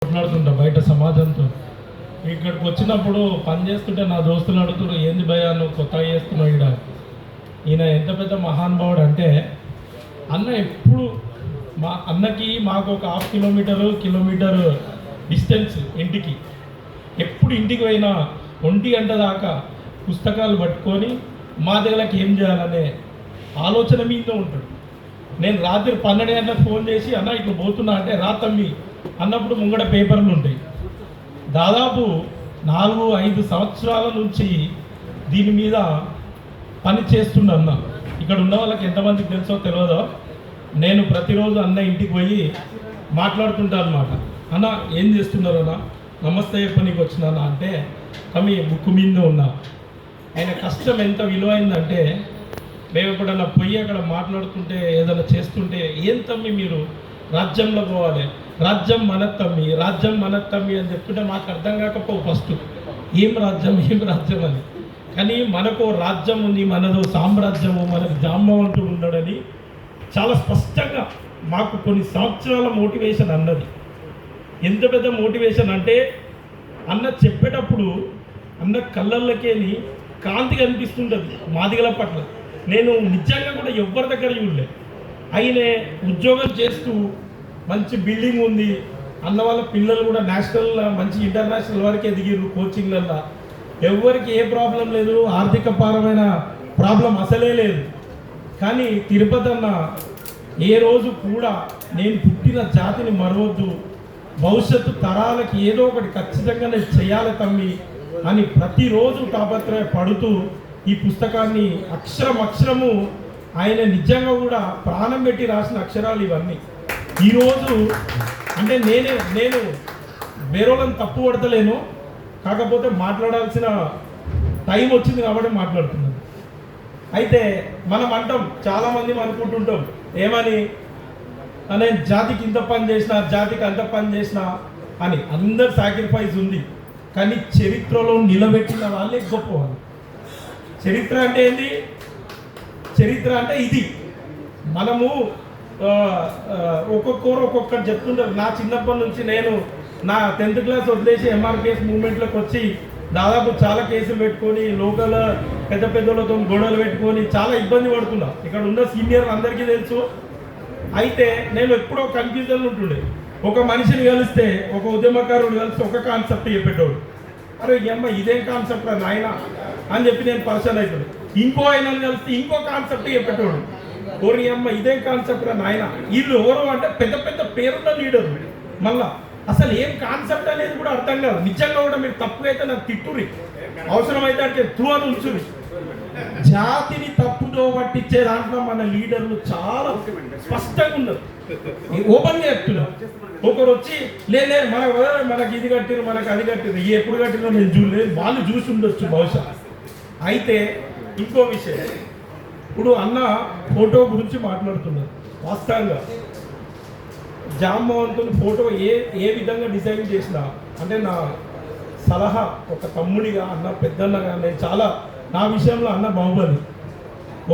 మాట్లాడుతుంటా బయట సమాజంతో. ఇక్కడికి వచ్చినప్పుడు పని చేస్తుంటే నా దోస్తులు అడుగుతుండ్రు, ఏంది భయ్యా నువ్వు కొత్తగా చేస్తున్నావు ఇక్కడ, ఈయన ఎంత పెద్ద మహానుభావుడు అంటే, అన్న ఎప్పుడు మా అన్నకి మాకు ఒక హాఫ్ కిలోమీటర్ డిస్టెన్స్ ఇంటికి. ఎప్పుడు ఇంటికి పోయినా 1 గంట దాకా పుస్తకాలు పట్టుకొని మా దగ్గరకి ఏం చేయాలనే ఆలోచన మీద ఉంటాడు. నేను రాత్రి 12 గంటలకు ఫోన్ చేసి అన్న ఇట్లా పోతున్నా అంటే, రా తమ్మి అన్నప్పుడు ముంగడ పేపర్లు ఉంటాయి. దాదాపు 4-5 సంవత్సరాల నుంచి దీని మీద పని చేస్తున్నా అన్న. ఇక్కడ ఉన్న వాళ్ళకి ఎంతమందికి తెలుసో తెలియదో, నేను ప్రతిరోజు అన్న ఇంటికి పోయి మాట్లాడుతుంటా అన్నమాట. అన్న ఏం చేస్తున్నారు అన్న, నమస్తే చెప్పనీకి వచ్చినా అంటే, తమ్మి బుక్ మీద ఉన్నా. ఆయన కష్టం ఎంత విలువైందంటే, మేము ఎప్పుడన్నా పోయి అక్కడ మాట్లాడుతుంటే ఏదైనా చేస్తుంటే, ఏం తమ్మి మీరు రాజ్యంలో పోవాలి, రాజ్యం మన తమ్మి అని చెప్తుంటే మాకు అర్థం కాకపోవు ఫస్ట్, ఏం రాజ్యం అని. కానీ మనకు రాజ్యం ఉంది, మనదో సామ్రాజ్యము, మనకు జాంబవంతుడు ఉన్నాడని చాలా స్పష్టంగా మాకు కొన్ని సంవత్సరాల మోటివేషన్ అన్నది. ఎంత పెద్ద మోటివేషన్ అంటే, అన్న చెప్పేటప్పుడు అన్న కళ్ళల్లోకేని కాంతి కనిపిస్తుంటుంది మాదిగల పట్ల. నేను నిజంగా కూడా ఎవరి దగ్గర చూడలే. ఆయనే ఉద్యోగం చేస్తూ మంచి బిల్డింగ్ ఉంది, అన్న వాళ్ళ పిల్లలు కూడా నేషనల్ మంచి ఇంటర్నేషనల్ వరకు ఎదిగిరు కోచింగ్లల్లో. ఎవరికి ఏ ప్రాబ్లం లేదు, ఆర్థిక పరమైన ప్రాబ్లం అసలే లేదు. కానీ తిరుపతి అన్న ఏ రోజు కూడా నేను పుట్టిన జాతిని మరవద్దు, భవిష్యత్తు తరాలకి ఏదో ఒకటి ఖచ్చితంగా నేను చేయాలి తమ్మి అని ప్రతిరోజు తాపత్రయ పడుతూ ఈ పుస్తకాన్ని అక్షరము ఆయన నిజంగా కూడా ప్రాణం పెట్టి రాసిన అక్షరాలు ఇవన్నీ. ఈరోజు అంటే నేను వేరేలను తప్పు పడతలేను, కాకపోతే మాట్లాడాల్సిన టైం వచ్చింది కాబట్టి మాట్లాడుతున్నాను. అయితే మనం అంటాం, చాలామంది అనుకుంటుంటాం ఏమని, నేను జాతికి ఇంత పని చేసిన, జాతికి అంత పని చేసిన అని. అందరు సాక్రిఫైస్ ఉంది, కానీ చరిత్రలో నిలబెట్టిన వాళ్ళే గొప్పవాళ్ళు. చరిత్ర అంటే ఏంటి? చరిత్ర అంటే ఇది. మనము ఒక్కొక్కరు ఒక్కొక్కటి చెప్తుంటారు. నా చిన్నప్పటి నుంచి నేను నా 10th క్లాస్ వదిలేసి ఎంఆర్పిఎస్ మూవ్మెంట్లోకి వచ్చి దాదాపు చాలా కేసులు పెట్టుకొని, లోకల్ పెద్దలతో గొడవలు పెట్టుకొని చాలా ఇబ్బంది పడుతున్నా. ఇక్కడ ఉన్న సీనియర్లు అందరికీ తెలుసు. అయితే నేను ఎప్పుడో కన్ఫ్యూజన్ ఉంటుండే. ఒక మనిషిని కలిస్తే, ఒక ఉద్యమకారుడు కలిస్తే ఒక కాన్సెప్ట్ చెప్పేటోడు, అరే అమ్మ ఇదేం కాన్సెప్ట్ రా నాయన అని చెప్పి నేను పర్సన్ అవుతాడు. ఇంకో ఆయనను కలిస్తే ఇంకో కాన్సెప్ట్ చెప్పేటోడు, ఓరి అమ్మ ఇదేం కాన్సెప్ట్ రా నాయన. వీళ్ళు ఎవరు అంటే పెద్ద పేరున్న లీడర్. మళ్ళా అసలు ఏం కాన్సెప్ట్ అనేది కూడా అర్థం కాదు. నిజంగా కూడా మీరు తప్పు అయితే నాకు తిట్టురి, అవసరమైతే అంటే త్రూ అని ఉంచురి. జాతిని తప్పుతో పట్టించే దాంట్లో మన లీడర్లు చాలా స్పష్టంగా ఉన్నారు, ఓపెన్గా చెప్తున్నారు. ఒకరు వచ్చి లేదు మనకి ఇది కట్టిరు, మనకు అది కట్టిరు, ఎప్పుడు కట్టిరో నేను చూడలేదు, వాళ్ళు చూసి ఉండొచ్చు బహుశా. అయితే ఇంకో విషయం, ఇప్పుడు అన్న ఫోటో గురించి మాట్లాడుతున్నారు. వాస్తవంగా జాంబవంతుని ఫోటో ఏ విధంగా డిజైన్ చేసినా అంటే, నా సలహా ఒక తమ్ముడిగా, అన్న పెద్దన్నగా, నేను చాలా నా విషయంలో అన్న బాహుబలి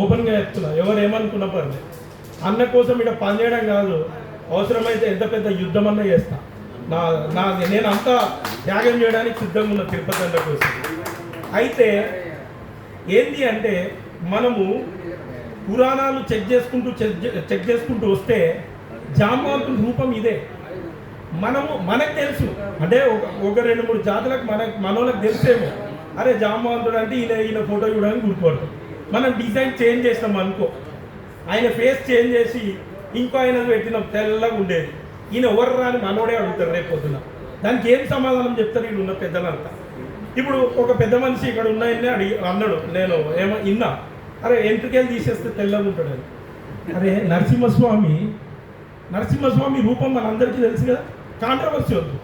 ఓపెన్గా చెప్తున్నా. ఎవరు ఏమనుకున్న పర్లేదు, అన్న కోసం ఇక్కడ పనిచేయడం కాదు, అవసరమైతే ఎంత పెద్ద యుద్ధం అన్నా చేస్తా. నేను అంతా త్యాగం చేయడానికి సిద్ధంగా ఉన్న తిరుపతి అన్న కోసం. అయితే ఏంటి అంటే, మనము పురాణాలు చెక్ చేసుకుంటూ వస్తే జాంబవంతుని రూపం ఇదే. మనకు తెలుసు అంటే ఒక 2-3 జాతులకు మనోళ్ళకి తెలిసేమో, అరే జాంబవంతుడు అంటే ఈయన ఫోటో చూడడానికి గుర్తుపడతాం. మనం డిజైన్ చేంజ్ చేస్తాం అనుకో, ఆయన ఫేస్ చేంజ్ చేసి ఇంకో ఆయన పెట్టిన తెల్లగా ఉండేది, ఈయన ఎవరు రాని మనోడే అడుగుతారు రేపు పొద్దున. దానికి ఏం సమాధానం చెప్తారు వీళ్ళు ఉన్న పెద్దలంతా? ఇప్పుడు ఒక పెద్ద మనిషి ఇక్కడ ఉన్నాయని అన్నాడు, నేను ఏమో ఇన్నా, అరే ఎంట్రికెళ్ళి తీసేస్తే తెల్లగా ఉంటాడని. అరే నరసింహస్వామి రూపం మనందరికీ తెలుసు కదా, కాంట్రవర్సీ వద్దు.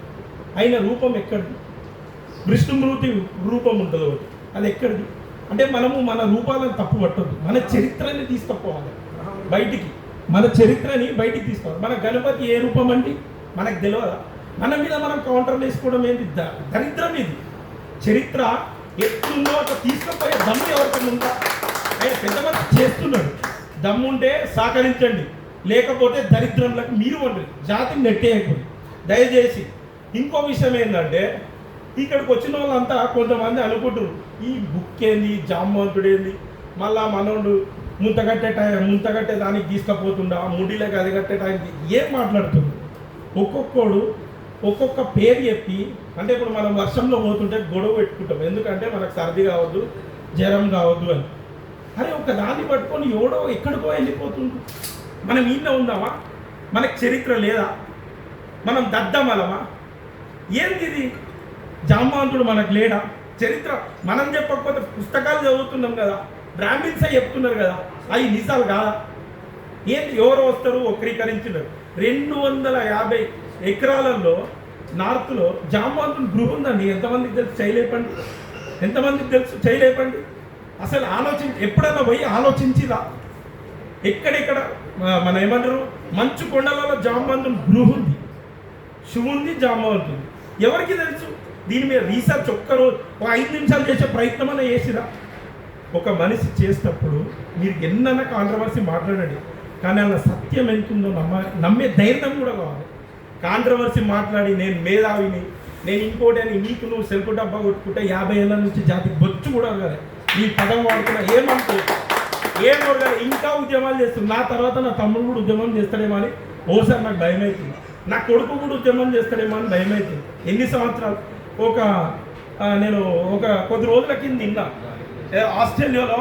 ఆయన రూపం ఎక్కడిది? విష్ణుమూర్తి రూపం ఉంటుంది ఒకటి, అది ఎక్కడిది? అంటే మనము మన రూపాలను తప్పు పట్టద్దు, మన చరిత్రని తీసుకుపోవాలి బయటికి, మన చరిత్రని బయటికి తీసుకోవాలి. మన గణపతి ఏ రూపం అంటే మనకు తెలియదా? మన మీద మనం కౌంటర్లు వేసుకోవడం ఏంటి? దరిద్రం ఇది. చరిత్ర ఎట్లుందో అట్లా తీసుకుపోయే దమ్ము ఎవరికైనా ఉందా? ఆయన పెద్దమంది చేస్తున్నాడు, దమ్ముంటే సహకరించండి, లేకపోతే దరిద్రంలకు మీరు వండి జాతిని నెట్టేయకూడదు. దయచేసి ఇంకో విషయం ఏంటంటే ఇక్కడికి వచ్చిన వాళ్ళంతా కొంతమంది అనుకుంటారు ఈ బుక్ ఏంది జాంబవంతుడు ఏంది, మళ్ళా మనోడు ముంతగట్టే దానికి తీసుకపోతుండా, ముడిలోకి అది కట్టే టైంకి ఏం మాట్లాడుతుంది. ఒక్కొక్కడు ఒక్కొక్క పేరు చెప్పి, అంటే ఇప్పుడు మనం వర్షంలో పోతుంటే గొడవ పెట్టుకుంటాం, ఎందుకంటే మనకు సర్ది కావద్దు జ్వరం కావద్దు అని. అరే ఒక దాన్ని పట్టుకొని ఎవడో ఎక్కడికో వెళ్ళిపోతుంది. మనం ఈయన ఉన్నామా? మనకు చరిత్ర లేదా? మనం దద్దమలమా? ఏంది ఇది? జాంబవంతుడు మనకు లేడా? చరిత్ర మనం చెప్పకపోతే పుస్తకాలు చదువుతున్నాం కదా, బ్రాహ్మిన్సే చెప్తున్నారు కదా, అవి నిజాలు కాదా? ఏంటి ఎవరు వస్తారు వక్రీకరించినారు. 250 ఎకరాలలో నార్త్లో జాంబవంతుని గృహం ఉందండి. ఎంతమందికి తెలుసు? చేయలేపండి. ఎంతమందికి తెలుసు? చేయలేపండి. అసలు ఎప్పుడైనా పోయి ఆలోచించిరా? ఎక్కడెక్కడ మన ఏమంటారు మంచు కొండలలో జాంబవంతుని గృహం ఉంది, శివుంది, జాంబవంతుని. ఎవరికి తెలుసు? దీని మీద రీసెర్చ్ ఒక్కరు 5 నిమిషాలు చేసే ప్రయత్నం అనే చేసిరా? ఒక మనిషి చేసినప్పుడు మీరు ఎన్నైనా కాంట్రవర్సీ మాట్లాడండి, కానీ అలా సత్యం ఎంతుందో నమ్మే ధైర్యం కూడా కావాలి. కాంట్రవర్సీ మాట్లాడి నేను మేధావిని, నేను ఇంకోటి అని నీకు నువ్వు సెల్ఫ్ డబ్బా కొట్టుకుంటే 50 ఏళ్ళ నుంచి జాతికి బొచ్చు కూడా కదా ఈ పదం వాడుతున్నా ఏమనుకో ఇంకా ఉద్యమాలు చేస్తుంది. నా తర్వాత నా తమ్ముడు కూడా ఉద్యమం చేస్తాడేమో అని ఓసారి నాకు భయం అవుతుంది. నా కొడుకు కూడా ఉద్యమం చేస్తాడేమో అని భయం అవుతుంది. ఎన్ని సంవత్సరాలు నేను కొద్ది రోజుల కింద విన్నా, ఆస్ట్రేలియాలో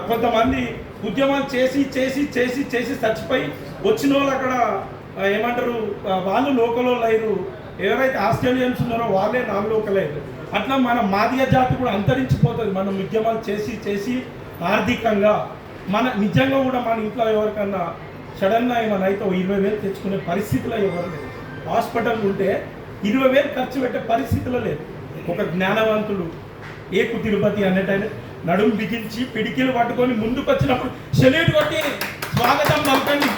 కొంతమంది ఉద్యమాలు చేసి చేసి చేసి చేసి చచ్చిపోయి వచ్చిన వాళ్ళు అక్కడ ఏమంటారు వాళ్ళు లోకల్ వాళ్ళు అయ్యారు. ఎవరైతే ఆస్ట్రేలియన్స్ ఉన్నారో వాళ్ళే నాన్ లోకల్ అయ్యారు. అట్లా మన మాదిగ జాతి కూడా అంతరించిపోతుంది. మనం ఉద్యమాలు చేసి చేసి ఆర్థికంగా నిజంగా కూడా మన ఇంట్లో ఎవరికన్నా సడన్గా ఏమైనా అయితే 20,000 తెచ్చుకునే పరిస్థితిలో ఎవరు లేదు. హాస్పిటల్ ఉంటే 20,000 ఖర్చు పెట్టే పరిస్థితిలో లేదు. ఒక జ్ఞానవంతుడు ఏకు తిరుపతి అన్నట్టయినా నడుము బిగించి పిడికిలు పట్టుకొని ముందుకు వచ్చినప్పుడు సెల్యూట్ కొట్టి స్వాగతం పలకండి.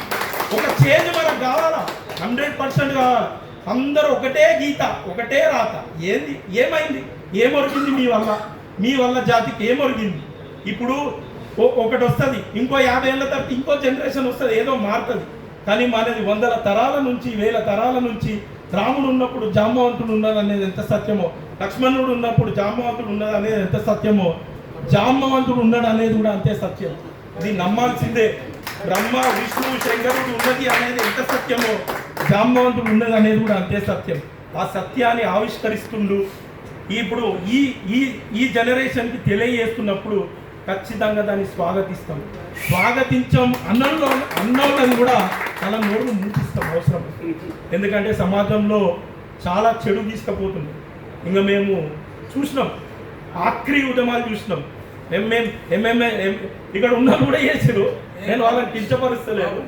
ఒక చేంజ్ మనకు కావాలా? 100% కావాలి. అందరూ ఒకటే గీత, ఒకటే రాత. ఏమైంది? ఏమొరిగింది మీ వల్ల జాతికి ఏమొరిగింది? ఇప్పుడు ఒకటి వస్తుంది, ఇంకో 50 ఏళ్ళ తర్వాత ఇంకో జనరేషన్ వస్తుంది, ఏదో మారుతుంది. కానీ మనది 100 తరాల నుంచి 1000 తరాల నుంచి రాముడు ఉన్నప్పుడు జాంబవంతుడు ఉన్నది అనేది ఎంత సత్యమో, లక్ష్మణుడు ఉన్నప్పుడు జాంబవంతుడు ఉన్నది అనేది ఎంత సత్యమో, జాంబవంతుడు ఉన్నాడు అనేది కూడా అంతే సత్యం. ఇది నమ్మాల్సిందే. బ్రహ్మ విష్ణు శంకరుడు ఉన్నది అనేది ఎంత సత్యమో, జాంబవంతుడు ఉన్నది అనేది కూడా అంతే సత్యం. ఆ సత్యాన్ని ఆవిష్కరిస్తుండు ఇప్పుడు ఈ జనరేషన్కి తెలియజేస్తున్నప్పుడు ఖచ్చితంగా దాన్ని స్వాగతించాం అన్నోళ్ళని కూడా చాలా నోరు ముంచిస్తాం అవసరం. ఎందుకంటే సమాజంలో చాలా చెడు తీసుకుపోతుంది. ఇంకా మేము చూసినాం, ఆఖరి ఉద్యమాలు చూసినాం. ఇక్కడ ఉన్న కూడా చేసారు, నేను వాళ్ళని కించపరుస్తలేదు.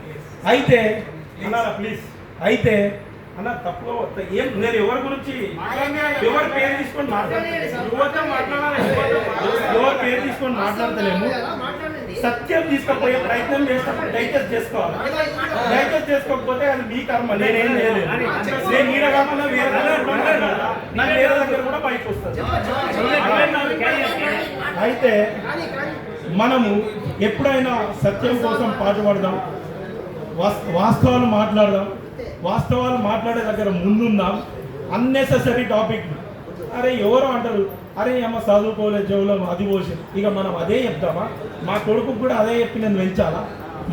అయితే అన్నా ప్లీజ్, అయితే అన్న తప్పుగా ఏం నేను ఎవరి గురించి ఎవరి పేరు తీసుకొని మాట్లాడతలేము. సత్యం తీసుకపోయే ప్రయత్నం చేసినప్పుడు డైజెస్ట్ చేసుకోవాలి. డైజెస్ట్ చేసుకోకపోతే అది మీ కర్మ, నేనేం చేయలేదు. నేను మీర కాకుండా వేరే దగ్గర కూడా పైకి వస్తుంది. అయితే మనము ఎప్పుడైనా సత్యం కోసం పాటుపడదాం, వాస్తవాలు మాట్లాడదాం. వాస్తవాలు మాట్లాడే దగ్గర ముందుందాం. అన్నెసెసరీ టాపిక్ అరే ఎవరు అంటారు, అరే అమ్మ చదువుకోలేదు జవులం అది పోసింది, ఇక మనం అదే చెప్తామా? మా కొడుకు కూడా అదే చెప్పి నేను పెంచాలా?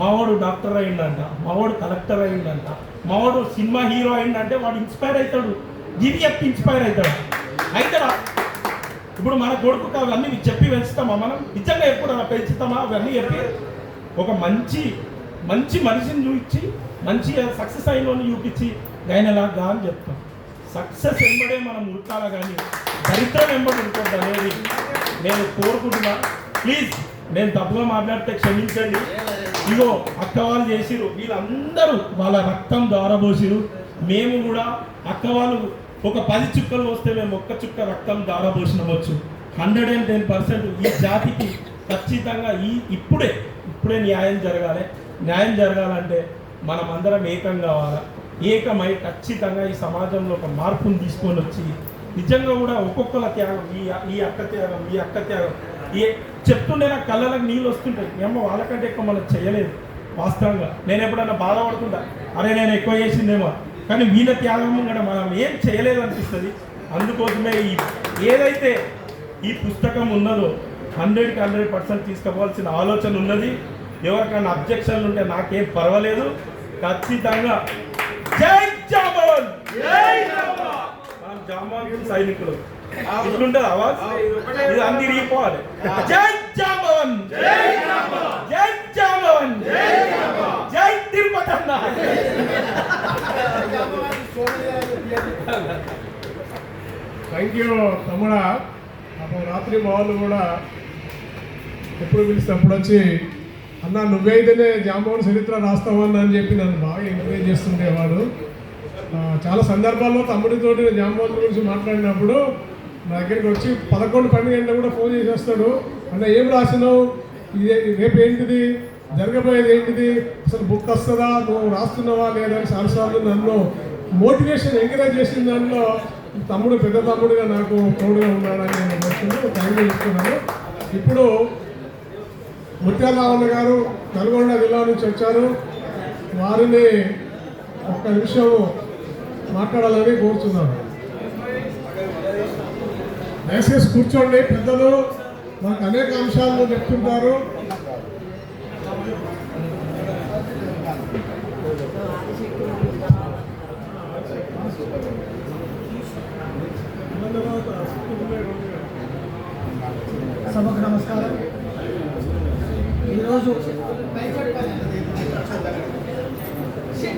మావాడు డాక్టర్ అయిందంట, మావాడు కలెక్టర్ అయిందంట, మావాడు సినిమా హీరో అయిందంటే వాడు ఇన్స్పైర్ అవుతాడు. ఇది చెప్పి ఇన్స్పైర్ అవుతాడా? ఇప్పుడు మన కొడుకు అవన్నీ చెప్పి పెంచుతామా? మనం నిజంగా ఎప్పుడు అలా పెంచుతామా? అవన్నీ చెప్పి ఒక మంచి మనిషిని చూపించి మంచిగా సక్సెస్ అయిన చూపించి గైనలాగా అని చెప్తాం. సక్సెస్ వెంబడే మనం ఉడకాలా, కానీ దరిద్రం వెంబడి ఉడకూడదు అనేది నేను కోరుకుంటున్నా. ప్లీజ్ నేను తప్పుగా మాట్లాడితే క్షమించండి. ఇగో అక్క వాళ్ళు చేసిరు, వీళ్ళందరూ వాళ్ళ రక్తం దారబోసిరు. మేము కూడా అక్క వాళ్ళు ఒక 10 చుక్కలు వస్తే మేము 1 చుక్క రక్తం దారబోసినవచ్చు. 110% ఈ జాతికి ఖచ్చితంగా ఇప్పుడే న్యాయం జరగాలి. న్యాయం జరగాలంటే మనం అందరం ఏకం కావాలా. ఏకమై ఖచ్చితంగా ఈ సమాజంలో ఒక మార్పును తీసుకొని వచ్చి నిజంగా కూడా ఒక్కొక్కల త్యాగం, ఈ అక్క త్యాగం చెప్తుండే నాకు కళ్ళలకు నీళ్ళు వస్తుంటాయి. ఏమో వాళ్ళకంటే ఎక్కువ మనం చేయలేదు. వాస్తవంగా నేను ఎప్పుడైనా బాధపడుతుంటా, అరే నేను ఎక్కువ చేసిందేమో. కానీ వీళ్ళ త్యాగం కూడా మనం ఏం చేయలేదు అనిపిస్తుంది. అందుకోసమే ఏదైతే ఈ పుస్తకం ఉన్నదో 100కి 100% తీసుకుపోవాల్సిన ఆలోచన ఉన్నది. ఎవరికైనా అబ్జెక్షన్లు ఉంటే నాకేం పర్వాలేదు. ఖచ్చితంగా జై జాంబవన్, మనం జాంబవన్ సైనికులు. ఇట్లుంటుంది ఆవాజ్, ఇది అన్ని రీపోవాలి. జై జాంబవన్, జై జాంబవన్, జై తిరుపతి అన్న. థ్యాంక్ యూ తమ్ముడా. అప్పుడు రాత్రి మా వాళ్ళు కూడా ఎప్పుడు పిలిస్తే అప్పుడు వచ్చి అన్న నువ్వైతేనే జాంబవన్ చరిత్ర రాస్తావన్నా అని చెప్పి నన్ను బాగా ఎంకరేజ్ చేస్తుండేవాడు. చాలా సందర్భాల్లో తమ్ముడితోటి జాంబవన్ గురించి మాట్లాడినప్పుడు నా దగ్గరికి వచ్చి 11-12 గంటలు కూడా ఫోన్ చేసేస్తాడు. అన్న ఏం రాసినావు, ఇది రేపు ఏంటిది, జరగబోయేది ఏంటిది, అసలు బుక్ వస్తుందా, నువ్వు రాస్తున్నావా లేదా అని చాలాసార్లు నన్ను మోటివేషన్ ఎంకరేజ్ చేసిన దానిలో తమ్ముడు పెద్ద తమ్ముడుగా నాకు తోడుగా ఉన్నాడని నేను వస్తున్నాను. థ్యాంక్ యూ చెప్తున్నాను. ఇప్పుడు ముత్యాలరావణ గారు నల్గొండ జిల్లా నుంచి వచ్చారు. వారిని ఒక్క నిమిషం మాట్లాడాలని కోరుతున్నాను. దయచేసి కూర్చోండి. పెద్దలు మనకు అనేక అంశాలను చెప్తుంటారు. సభకు నమస్కారం. ఈరోజు